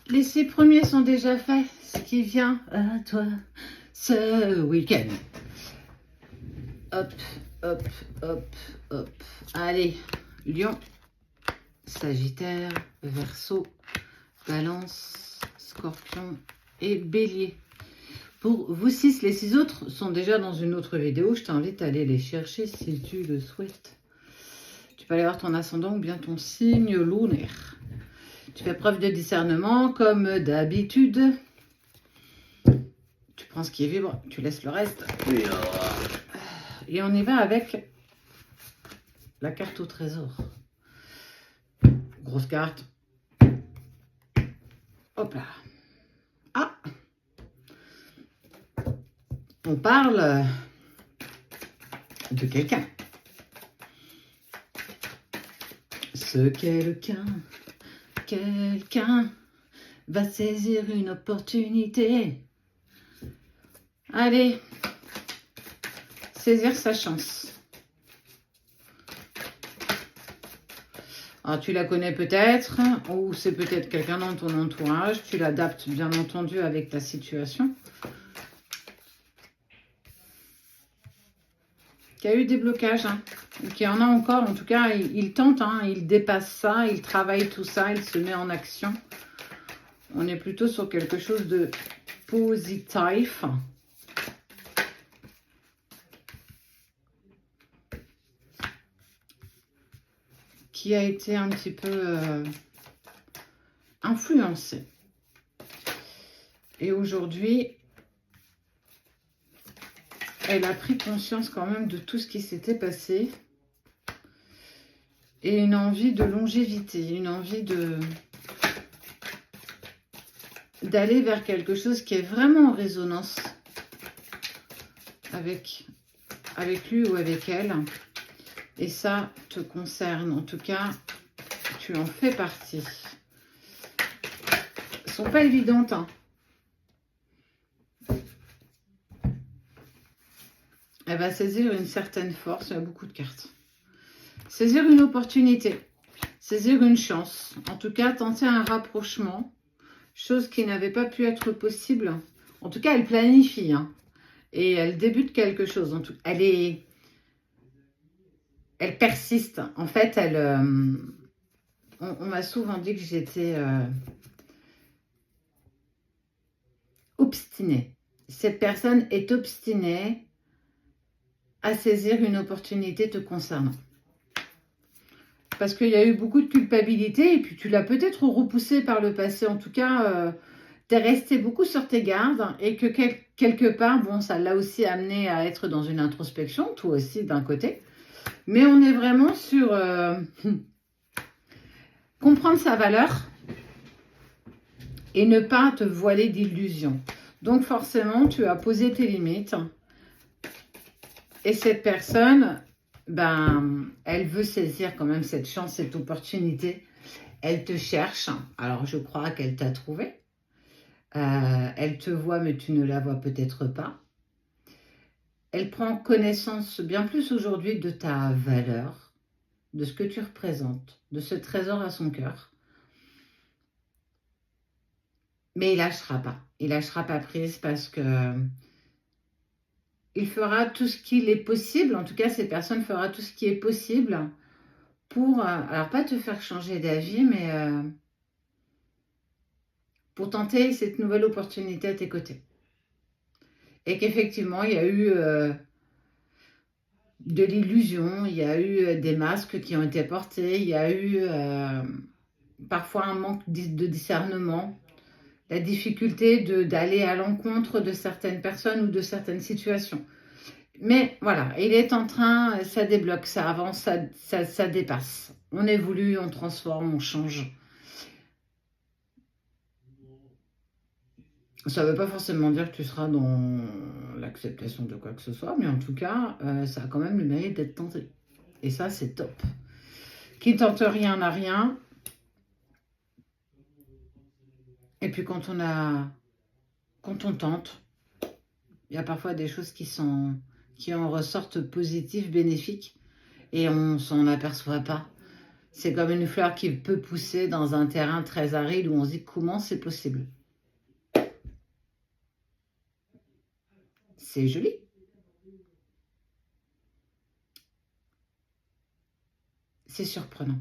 Les 6 premiers sont déjà faits. Ce qui vient à toi ce week-end. Hop, hop, hop, hop. Allez, Lion, Sagittaire, Verseau, Balance, Scorpion et Bélier. Pour vous 6, les 6 autres sont déjà dans une autre vidéo. Je t'invite à aller les chercher si tu le souhaites. Tu peux aller voir ton ascendant ou bien ton signe lunaire. Tu fais preuve de discernement comme d'habitude. Tu prends ce qui est vibre, tu laisses le reste. Et on y va avec la carte au trésor. Grosse carte. Hop là. Ah! On parle de quelqu'un. Ce quelqu'un va saisir une opportunité. Allez, saisir sa chance. Alors, tu la connais peut-être, ou c'est peut-être quelqu'un dans ton entourage. Tu l'adaptes bien entendu avec ta situation. Qui a eu des blocages, hein. Qui en a encore, en tout cas, il tente, hein, il dépasse ça, il travaille tout ça, il se met en action. On est plutôt sur quelque chose de positif. Qui a été un petit peu influencé. Et aujourd'hui, elle a pris conscience quand même de tout ce qui s'était passé. Et une envie de longévité, une envie d'aller vers quelque chose qui est vraiment en résonance avec lui ou avec elle. Et ça te concerne, en tout cas, tu en fais partie. Elles sont pas évidentes, hein. Elle va saisir une certaine force, il y a beaucoup de cartes. Saisir une opportunité, saisir une chance, en tout cas tenter un rapprochement, chose qui n'avait pas pu être possible. En tout cas, elle planifie, hein, et elle débute quelque chose. En tout, elle persiste. En fait, on m'a souvent dit que j'étais obstinée. Cette personne est obstinée à saisir une opportunité te concernant. Parce qu'il y a eu beaucoup de culpabilité et puis tu l'as peut-être repoussé par le passé. En tout cas, tu es resté beaucoup sur tes gardes et que quelque part, bon, ça l'a aussi amené à être dans une introspection, toi aussi d'un côté. Mais on est vraiment sur comprendre sa valeur et ne pas te voiler d'illusions. Donc forcément, tu as posé tes limites. Et cette personne, ben, elle veut saisir quand même cette chance, cette opportunité. Elle te cherche. Alors, je crois qu'elle t'a trouvé. Elle te voit, mais tu ne la vois peut-être pas. Elle prend connaissance bien plus aujourd'hui de ta valeur, de ce que tu représentes, de ce trésor à son cœur. Mais il lâchera pas. Il lâchera pas prise parce que il fera tout ce qu'il est possible. En tout cas, cette personne fera tout ce qui est possible pour, alors pas te faire changer d'avis, mais pour tenter cette nouvelle opportunité à tes côtés. Et qu'effectivement, il y a eu de l'illusion, il y a eu des masques qui ont été portés, il y a eu parfois un manque de discernement, la difficulté d'aller à l'encontre de certaines personnes ou de certaines situations. Mais voilà, il est en train, ça débloque, ça avance, ça dépasse. On évolue, on transforme, on change. Ça ne veut pas forcément dire que tu seras dans l'acceptation de quoi que ce soit, mais en tout cas, ça a quand même le mérite d'être tenté. Et ça, c'est top. Qui tente rien n'a rien. Et puis quand on tente, il y a parfois des choses qui en ressortent positives, bénéfiques, et on s'en aperçoit pas. C'est comme une fleur qui peut pousser dans un terrain très aride où on se dit comment c'est possible. C'est joli. C'est surprenant.